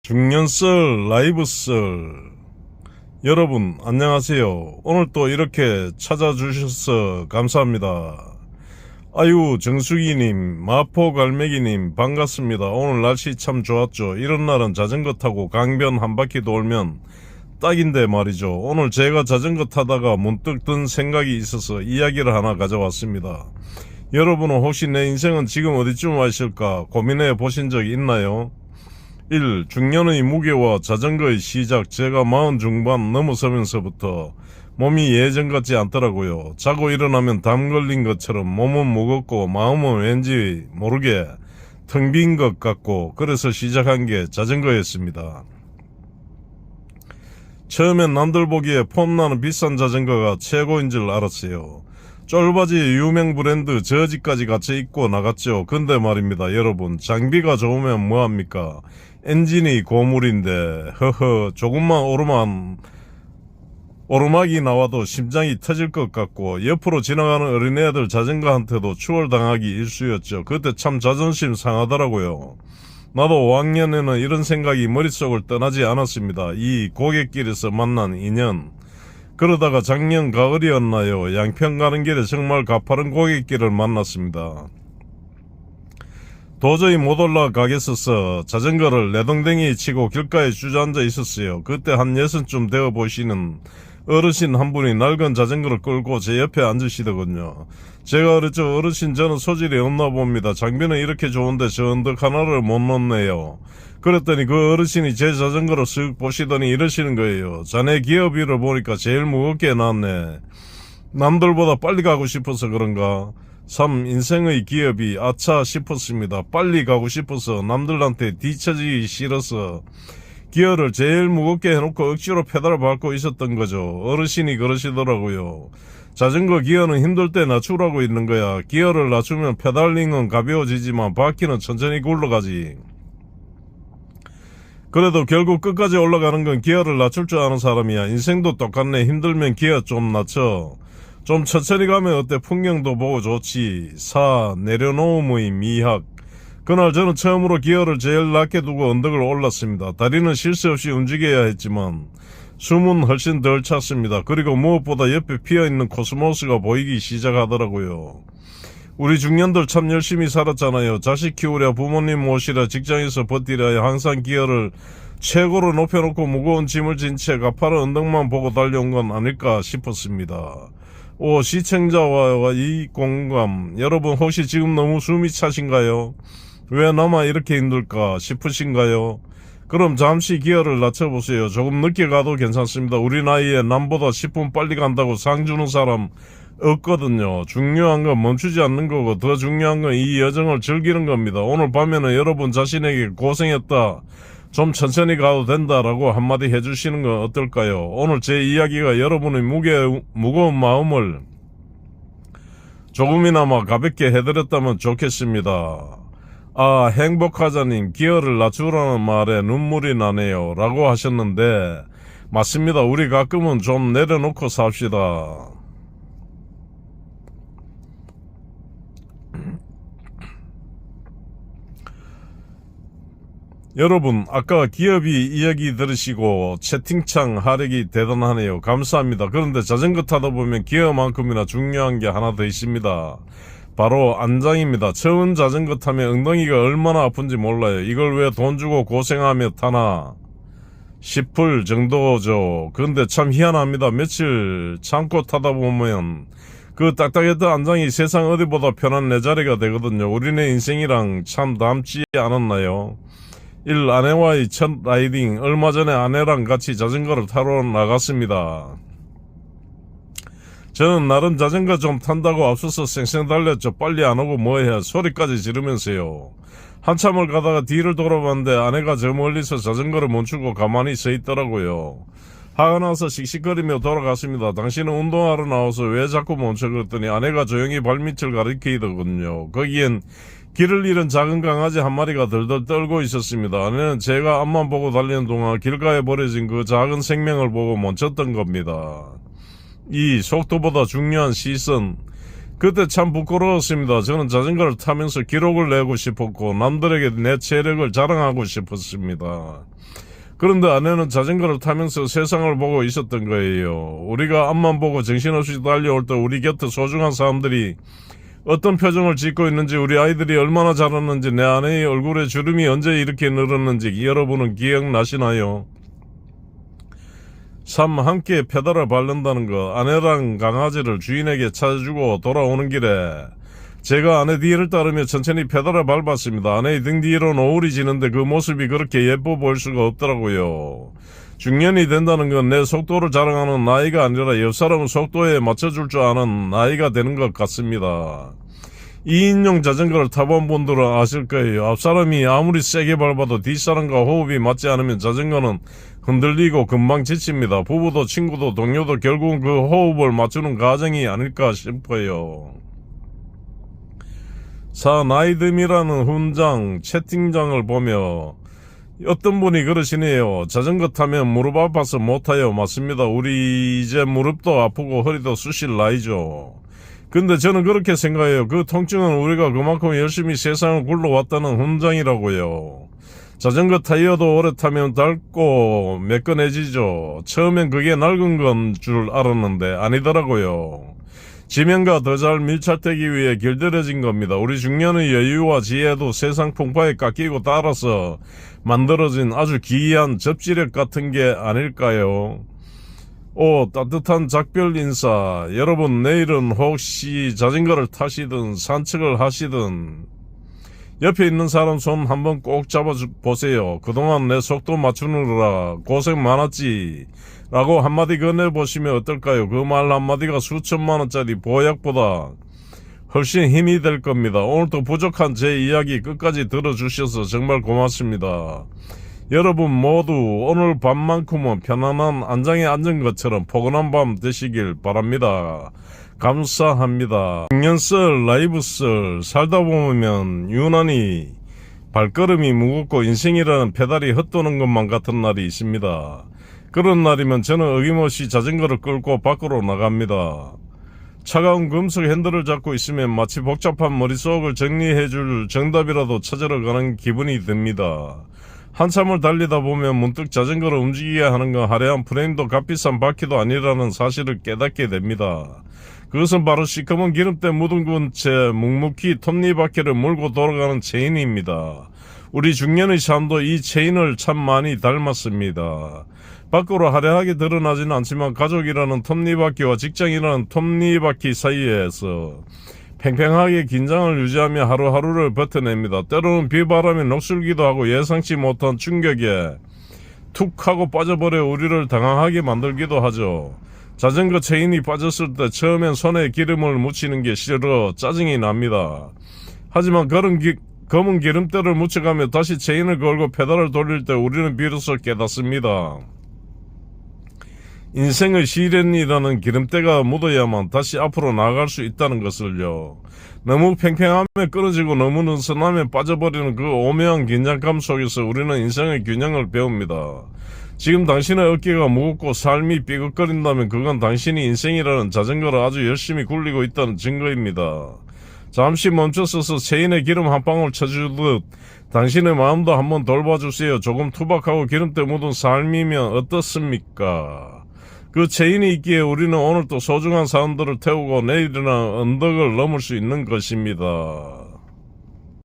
중년썰 라이브썰 여러분 안녕하세요. 오늘 또 이렇게 찾아주셔서 감사합니다. 아유 정수기님 마포갈매기님 반갑습니다. 오늘 날씨 참 좋았죠. 이런 날은 자전거 타고 강변 한 바퀴 돌면 딱인데 말이죠. 오늘 제가 자전거 타다가 문득 든 생각이 있어서 이야기를 하나 가져왔습니다. 여러분은 혹시 내 인생은 지금 어디쯤 와 있을까 고민해 보신 적 있나요? 1. 중년의 무게와 자전거의 시작. 제가 40 중반 넘어서면서부터 몸이 예전 같지 않더라고요. 자고 일어나면 담 걸린 것처럼 몸은 무겁고 마음은 왠지 모르게 텅 빈 것 같고, 그래서 시작한 게 자전거였습니다. 처음엔 남들 보기에 폼나는 비싼 자전거가 최고인 줄 알았어요. 쫄바지에 유명 브랜드 저지까지 같이 입고 나갔죠. 근데 말입니다 여러분, 장비가 좋으면 뭐합니까? 엔진이 고물인데 허허, 조금만 오르막이 나와도 심장이 터질 것 같고, 옆으로 지나가는 어린애들 자전거한테도 추월당하기 일쑤였죠. 그때 참 자존심 상하더라고요. 나도 5학년에는 이런 생각이 머릿속을 떠나지 않았습니다. 이 고갯길에서 만난 인연. 그러다가 작년 가을이었나요? 양평 가는 길에 정말 가파른 고갯길을 만났습니다. 도저히 못 올라가겠어서 자전거를 내동댕이 치고 길가에 주저앉아 있었어요. 그때 한 60쯤 되어 보시는 어르신 한 분이 낡은 자전거를 끌고 제 옆에 앉으시더군요. 제가 그랬죠. 어르신, 저는 소질이 없나 봅니다. 장비는 이렇게 좋은데 저 언덕 하나를 못 놓네요. 그랬더니 그 어르신이 제 자전거를 쓱 보시더니 이러시는 거예요. 자네 기어비를 보니까 제일 무겁게 나왔네. 남들보다 빨리 가고 싶어서 그런가? 참 인생의 기업이 아차 싶었습니다. 빨리 가고 싶어서, 남들한테 뒤처지기 싫어서 기어를 제일 무겁게 해놓고 억지로 페달을 밟고 있었던 거죠. 어르신이 그러시더라고요. 자전거 기어는 힘들 때 낮추라고 있는 거야. 기어를 낮추면 페달링은 가벼워지지만 바퀴는 천천히 굴러가지. 그래도 결국 끝까지 올라가는 건 기어를 낮출 줄 아는 사람이야. 인생도 똑같네. 힘들면 기어 좀 낮춰. 좀 천천히 가면 어때? 풍경도 보고 좋지. 4. 내려놓음의 미학. 그날 저는 처음으로 기어를 제일 낮게 두고 언덕을 올랐습니다. 다리는 쉴 새 없이 움직여야 했지만 숨은 훨씬 덜 찼습니다. 그리고 무엇보다 옆에 피어있는 코스모스가 보이기 시작하더라고요. 우리 중년들 참 열심히 살았잖아요. 자식 키우랴, 부모님 모시랴, 직장에서 버티랴 항상 기어를 최고로 높여놓고 무거운 짐을 진 채 가파른 언덕만 보고 달려온 건 아닐까 싶었습니다. 시청자와 이 공감. 여러분 혹시 지금 너무 숨이 차신가요? 왜 나만 이렇게 힘들까 싶으신가요? 그럼 잠시 기어를 낮춰보세요. 조금 늦게 가도 괜찮습니다. 우리 나이에 남보다 10분 빨리 간다고 상 주는 사람 없거든요. 중요한 건 멈추지 않는 거고, 더 중요한 건 이 여정을 즐기는 겁니다. 오늘 밤에는 여러분 자신에게 고생했다, 좀 천천히 가도 된다라고 한마디 해주시는 건 어떨까요? 오늘 제 이야기가 여러분의 무거운 마음을 조금이나마 가볍게 해드렸다면 좋겠습니다. 행복하자님, 기어를 낮추라는 말에 눈물이 나네요 라고 하셨는데, 맞습니다. 우리 가끔은 좀 내려놓고 삽시다. 여러분, 아까 기업이 이야기 들으시고 채팅창 하력이 대단하네요. 감사합니다. 그런데 자전거 타다 보면 기어만큼이나 중요한 게 하나 더 있습니다. 바로 안장입니다. 처음 자전거 타면 엉덩이가 얼마나 아픈지 몰라요. 이걸 왜 돈 주고 고생하며 타나 싶을 정도죠. 그런데 참 희한합니다. 며칠 참고 타다 보면 그 딱딱했던 안장이 세상 어디보다 편한 내 자리가 되거든요. 우리네 인생이랑 참 닮지 않았나요? 1. 아내와의 첫 라이딩. 얼마 전에 아내랑 같이 자전거를 타러 나갔습니다. 저는 나름 자전거 좀 탄다고 앞서서 쌩쌩 달렸죠. 빨리 안 오고 뭐해 소리까지 지르면서요. 한참을 가다가 뒤를 돌아봤는데 아내가 저 멀리서 자전거를 멈추고 가만히 서 있더라고요. 화가 나서 씩씩거리며 돌아갔습니다. 당신은 운동하러 나와서 왜 자꾸 멈춰? 그랬더니 아내가 조용히 발밑을 가리키더군요. 거기엔 길을 잃은 작은 강아지 한 마리가 덜덜 떨고 있었습니다. 아내는 제가 앞만 보고 달리는 동안 길가에 버려진 그 작은 생명을 보고 멈췄던 겁니다. 이 속도보다 중요한 시선. 그때 참 부끄러웠습니다. 저는 자전거를 타면서 기록을 내고 싶었고 남들에게 내 체력을 자랑하고 싶었습니다. 그런데 아내는 자전거를 타면서 세상을 보고 있었던 거예요. 우리가 앞만 보고 정신없이 달려올 때 우리 곁에 소중한 사람들이 어떤 표정을 짓고 있는지, 우리 아이들이 얼마나 자랐는지, 내 아내의 얼굴에 주름이 언제 이렇게 늘었는지 여러분은 기억나시나요? 삶 함께 페달을 밟는다는 것, 아내랑 강아지를 주인에게 찾아주고 돌아오는 길에 제가 아내 뒤를 따르며 천천히 페달을 밟았습니다. 아내의 등 뒤로 노을이 지는데 그 모습이 그렇게 예뻐 보일 수가 없더라고요. 중년이 된다는 건 내 속도를 자랑하는 나이가 아니라 옆 사람 속도에 맞춰줄 줄 아는 나이가 되는 것 같습니다. 2인용 자전거를 타본 분들은 아실 거예요. 앞사람이 아무리 세게 밟아도 뒷사람과 호흡이 맞지 않으면 자전거는 흔들리고 금방 지칩니다. 부부도 친구도 동료도 결국은 그 호흡을 맞추는 과정이 아닐까 싶어요. 나이듦이라는 훈장, 채팅장을 보며 어떤 분이 그러시네요. 자전거 타면 무릎 아파서 못 타요. 맞습니다. 우리 이제 무릎도 아프고 허리도 쑤실 나이죠. 근데 저는 그렇게 생각해요. 그 통증은 우리가 그만큼 열심히 세상을 굴러왔다는 훈장이라고요. 자전거 타이어도 오래 타면 닳고 매끈해지죠. 처음엔 그게 낡은 건 줄 알았는데 아니더라고요. 지면과 더 잘 밀착되기 위해 길들여진 겁니다. 우리 중년의 여유와 지혜도 세상 풍파에 깎이고 따라서 만들어진 아주 기이한 접지력 같은 게 아닐까요? 따뜻한 작별 인사. 여러분, 내일은 혹시 자전거를 타시든 산책을 하시든 옆에 있는 사람 손 한번 꼭 잡아보세요. 그동안 내 속도 맞추느라 고생 많았지 라고 한마디 건네보시면 어떨까요? 그 말 한마디가 수천만원짜리 보약보다 훨씬 힘이 될 겁니다. 오늘도 부족한 제 이야기 끝까지 들어주셔서 정말 고맙습니다. 여러분 모두 오늘 밤만큼은 편안한 안장에 앉은 것처럼 포근한 밤 되시길 바랍니다. 감사합니다. 중년썰, 라이브썰 살다 보면 유난히 발걸음이 무겁고 인생이라는 페달이 헛도는 것만 같은 날이 있습니다. 그런 날이면 저는 어김없이 자전거를 끌고 밖으로 나갑니다. 차가운 금속 핸들을 잡고 있으면 마치 복잡한 머릿속을 정리해줄 정답이라도 찾으러 가는 기분이 듭니다. 한참을 달리다 보면 문득 자전거를 움직이게 하는 건 화려한 프레임도 값비싼 바퀴도 아니라는 사실을 깨닫게 됩니다. 그것은 바로 시커먼 기름때 묻은 채 묵묵히 톱니바퀴를 몰고 돌아가는 체인입니다. 우리 중년의 삶도 이 체인을 참 많이 닮았습니다. 밖으로 화려하게 드러나지는 않지만 가족이라는 톱니바퀴와 직장이라는 톱니바퀴 사이에서 팽팽하게 긴장을 유지하며 하루하루를 버텨냅니다. 때로는 비바람에 녹슬기도 하고 예상치 못한 충격에 툭 하고 빠져버려 우리를 당황하게 만들기도 하죠. 자전거 체인이 빠졌을 때 처음엔 손에 기름을 묻히는 게 싫어 짜증이 납니다. 하지만 검은 기름때를 묻혀가며 다시 체인을 걸고 페달을 돌릴 때 우리는 비로소 깨닫습니다. 인생의 시련이라는 기름때가 묻어야만 다시 앞으로 나아갈 수 있다는 것을요. 너무 팽팽하면 끊어지고 너무 느슨하면 빠져버리는 그 오묘한 긴장감 속에서 우리는 인생의 균형을 배웁니다. 지금 당신의 어깨가 무겁고 삶이 삐걱거린다면 그건 당신이 인생이라는 자전거를 아주 열심히 굴리고 있다는 증거입니다. 잠시 멈춰서서 체인에 기름 한 방울 쳐주듯 당신의 마음도 한번 돌봐주세요. 조금 투박하고 기름때 묻은 삶이면 어떻습니까? 그 체인이 있기에 우리는 오늘 또 소중한 사람들을 태우고 내일이나 언덕을 넘을 수 있는 것입니다.